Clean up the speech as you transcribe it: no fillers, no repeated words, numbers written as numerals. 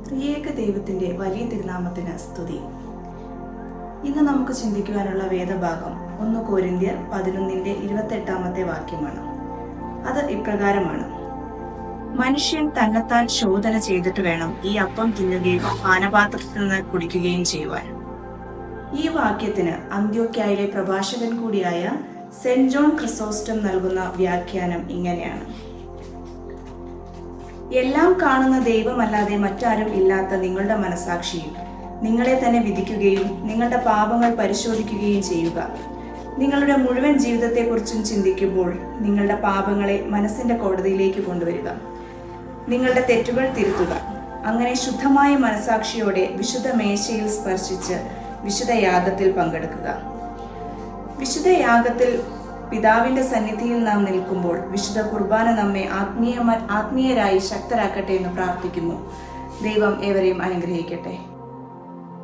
ത്രിയേക ദൈവത്തിന്റെ വലിയ തിരുനാമത്തിന് സ്തുതി. ഇന്ന് നമുക്ക് ചിന്തിക്കുവാനുള്ള വേദഭാഗം 1 കൊരിന്ത്യർ 11:28 വാക്യമാണ്. അത് ഇപ്രകാരമാണ്: മനുഷ്യൻ തന്നെത്താൻ ശോധന ചെയ്തിട്ട് വേണം ഈ അപ്പം തിന്നുകയും പാനപാത്രത്തിൽ നിന്ന് കുടിക്കുകയും ചെയ്യുവാൻ. ഈ വാക്യത്തിന് അന്ത്യോക്യയിലെ പ്രഭാഷകൻ കൂടിയായ സെന്റ് ജോൺ ക്രിസോസ്റ്റം നൽകുന്ന വ്യാഖ്യാനം ഇങ്ങനെയാണ്: എല്ലാം കാണുന്ന ദൈവമല്ലാതെ മറ്റാരും ഇല്ലാത്ത നിങ്ങളുടെ മനസാക്ഷിയിൽ നിങ്ങളെ തന്നെ വിധിക്കുകയും നിങ്ങളുടെ പാപങ്ങൾ പരിശോധിക്കുകയും ചെയ്യുക. നിങ്ങളുടെ മുഴുവൻ ജീവിതത്തെക്കുറിച്ചും ചിന്തിക്കുമ്പോൾ നിങ്ങളുടെ പാപങ്ങളെ മനസ്സിന്റെ കോടതിയിലേക്ക് കൊണ്ടുവരിക. നിങ്ങളുടെ തെറ്റുകൾ തിരുത്തുക. അങ്ങനെ ശുദ്ധമായ മനസാക്ഷിയോടെ വിശുദ്ധ മേശയിൽ സ്പർശിച്ച് വിശുദ്ധ യാഗത്തിൽ പങ്കെടുക്കുക. വിശുദ്ധ യാഗത്തിൽ പിതാവിന്റെ സന്നിധിയിൽ നാം നിൽക്കുമ്പോൾ വിശുദ്ധ കുർബാന നമ്മെ ആത്മീയരായി ശക്തരാക്കട്ടെ എന്ന് പ്രാർത്ഥിക്കുന്നു. ദൈവം ഏവരെയും അനുഗ്രഹിക്കട്ടെ.